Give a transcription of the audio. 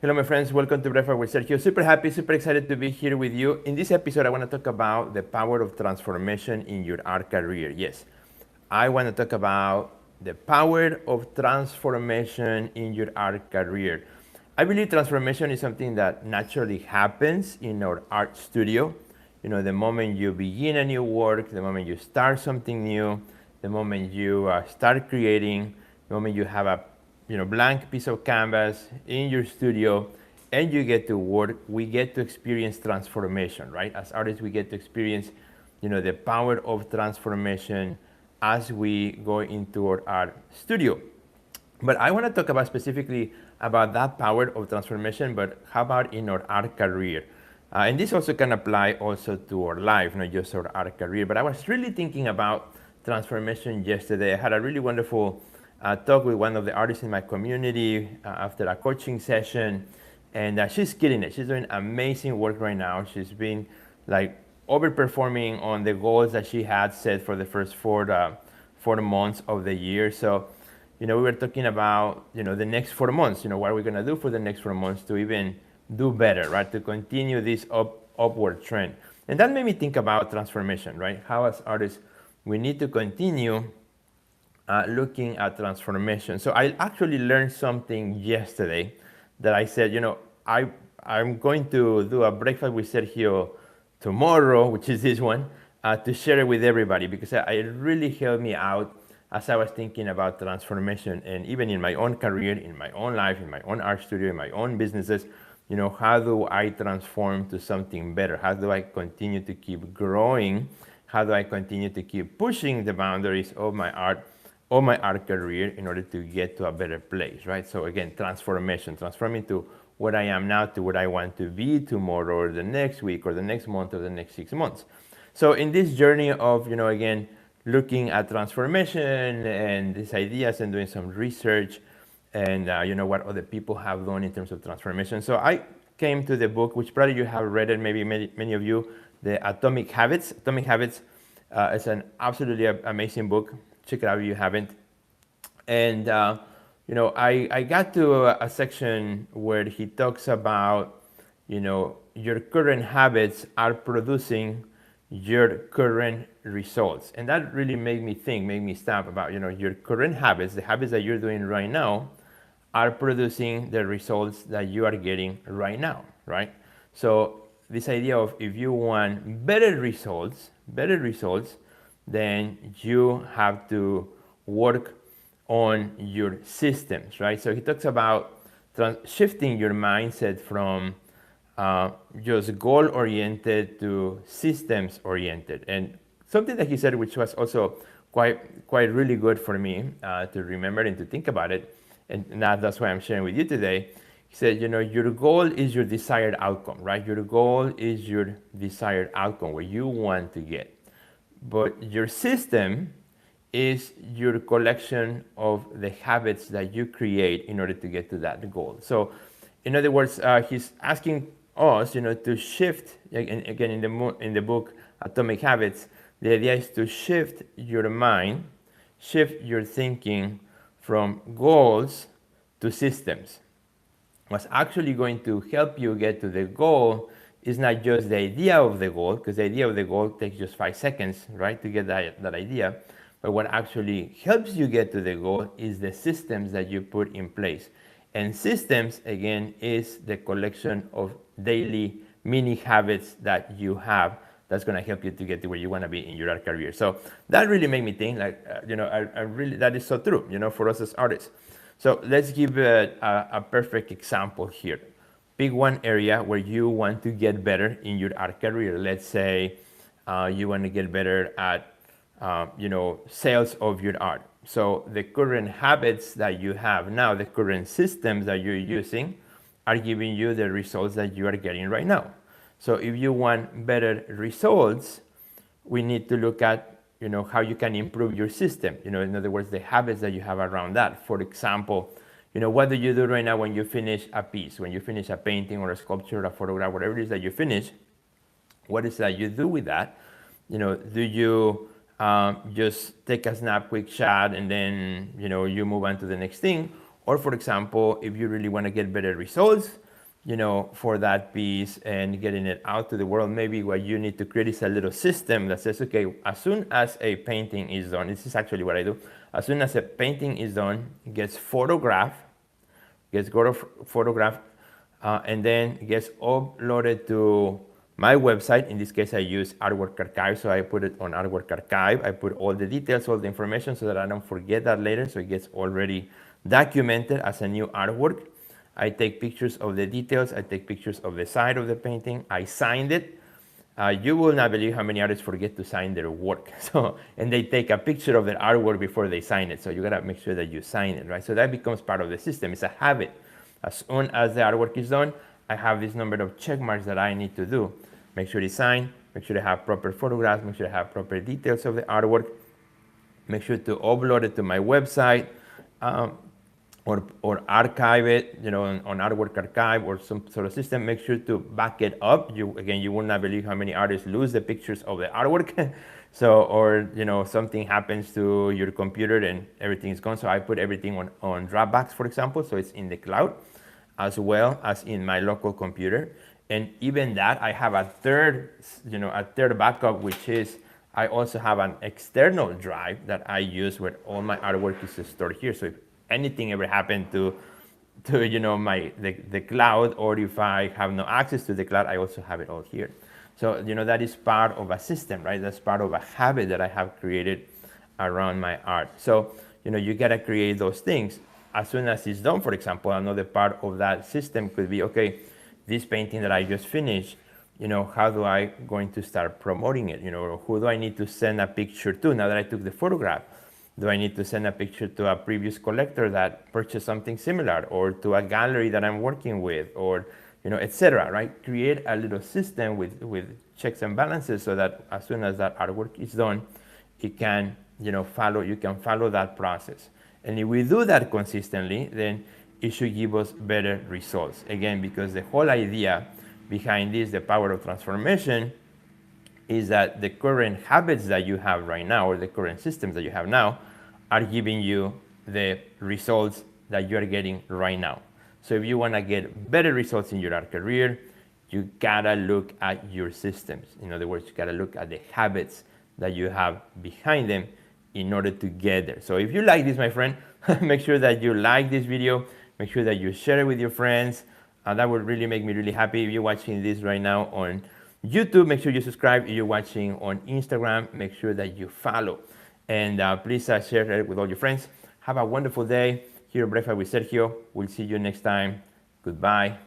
Hello, my friends. Welcome to Breakfast with Sergio. Super happy, super excited to be here with you. In this episode, I want to talk about the power of transformation in your art career. Yes, I want to talk about the power of transformation in your art career. I believe transformation is something that naturally happens in our art studio. You know, the moment you begin a new work, the moment you start something new, the moment you start creating, the moment you have a blank piece of canvas in your studio and you get to work, we get to experience transformation, right? As artists, we get to experience, the power of transformation as we go into our art studio. But I want to talk about specifically about that power of transformation, but how about in our art career? And this also can apply also to our life, not just our art career. But I was really thinking about transformation yesterday. I had a really wonderful talk with one of the artists in my community after a coaching session, and she's killing it. She's doing amazing work right now. She's been like overperforming on the goals that she had set for the first four months of the year. So, we were talking about the next 4 months. What are we gonna do for the next 4 months to even do better, right? To continue this upward trend, and that made me think about transformation, right? How as artists we need to continue looking at transformation. So I actually learned something yesterday that I said, I'm going to do a breakfast with Sergio tomorrow, which is this one, to share it with everybody, because it really helped me out as I was thinking about transformation, and even in my own career, in my own life, in my own art studio, in my own businesses. How do I transform to something better? How do I continue to keep growing? How do I continue to keep pushing the boundaries of my art career in order to get to a better place, right? So again, transforming to what I am now to what I want to be tomorrow or the next week or the next month or the next 6 months. So in this journey of, again, looking at transformation and these ideas and doing some research and, what other people have done in terms of transformation. So I came to the book, which probably you have read it, maybe many of you, the Atomic Habits. Atomic Habits is an absolutely amazing book. Check it out if you haven't. And, I got to a section where he talks about, your current habits are producing your current results. And that really made me stop about, your current habits, the habits that you're doing right now are producing the results that you are getting right now, right? So this idea of if you want better results, then you have to work on your systems, right? So he talks about shifting your mindset from just goal-oriented to systems-oriented. And something that he said, which was also quite really good for me to remember and to think about it, and that's why I'm sharing with you today. He said, your goal is your desired outcome, right? Your goal is your desired outcome, where you want to get. But your system is your collection of the habits that you create in order to get to that goal. So, in other words, he's asking us, to shift. Again, in the book Atomic Habits, the idea is to shift your mind, shift your thinking from goals to systems. What's actually going to help you get to the goal is not just the idea of the goal, because the idea of the goal takes just 5 seconds, right, to get that idea. But what actually helps you get to the goal is the systems that you put in place. And systems, again, is the collection of daily mini habits that you have that's going to help you to get to where you want to be in your art career. So that really made me think, like, I really, that is so true, for us as artists. So let's give a perfect example here. Pick one area where you want to get better in your art career. Let's say you want to get better at, sales of your art. So the current habits that you have now, the current systems that you're using, are giving you the results that you are getting right now. So if you want better results, we need to look at, how you can improve your system. In other words, the habits that you have around that. For example, what do you do right now when you finish a piece, when you finish a painting or a sculpture or a photograph, whatever it is that you finish? What is that you do with that? Do you just take a snap, quick shot, and then you move on to the next thing? Or for example, if you really want to get better results, for that piece and getting it out to the world. Maybe what you need to create is a little system that says, okay, as soon as a painting is done, this is actually what I do. As soon as a painting is done, it gets photographed, and then it gets uploaded to my website. In this case, I use Artwork Archive, so I put it on Artwork Archive. I put all the details, all the information, so that I don't forget that later, so it gets already documented as a new artwork. I take pictures of the details. I take pictures of the side of the painting. I signed it. You will not believe how many artists forget to sign their work. And they take a picture of their artwork before they sign it. So you gotta make sure that you sign it, right? So that becomes part of the system. It's a habit. As soon as the artwork is done, I have this number of check marks that I need to do. Make sure it's signed. Make sure I have proper photographs. Make sure I have proper details of the artwork. Make sure to upload it to my website. Or archive it, on Artwork Archive or some sort of system. Make sure to back it up. You will not believe how many artists lose the pictures of the artwork. Or something happens to your computer and everything is gone. So I put everything on Dropbox, for example, so it's in the cloud, as well as in my local computer. And even that, I have a third backup, which is I also have an external drive that I use where all my artwork is stored here. So if anything ever happened to the cloud, or if I have no access to the cloud, I also have it all here. So that is part of a system, right? That's part of a habit that I have created around my art. So you gotta create those things as soon as it's done. For example, another part of that system could be, okay, this painting that I just finished, how do I going to start promoting it? Or who do I need to send a picture to now that I took the photograph? Do I need to send a picture to a previous collector that purchased something similar, or to a gallery that I'm working with, or etc., right? Create a little system with checks and balances, so that as soon as that artwork is done, it can follow that process. And if we do that consistently, then it should give us better results. Again, because the whole idea behind this, the power of transformation, is that the current habits that you have right now, or the current systems that you have now, are giving you the results that you are getting right now. So if you want to get better results in your art career, you gotta look at your systems. In other words, you gotta look at the habits that you have behind them in order to get there. So if you like this, my friend, make sure that you like this video. Make sure that you share it with your friends. That would really make me really happy. If you're watching this right now on YouTube, make sure you subscribe. If you're watching on Instagram, make sure that you follow. And please share it with all your friends. Have a wonderful day. Here at Breakfast with Sergio. We'll see you next time. Goodbye.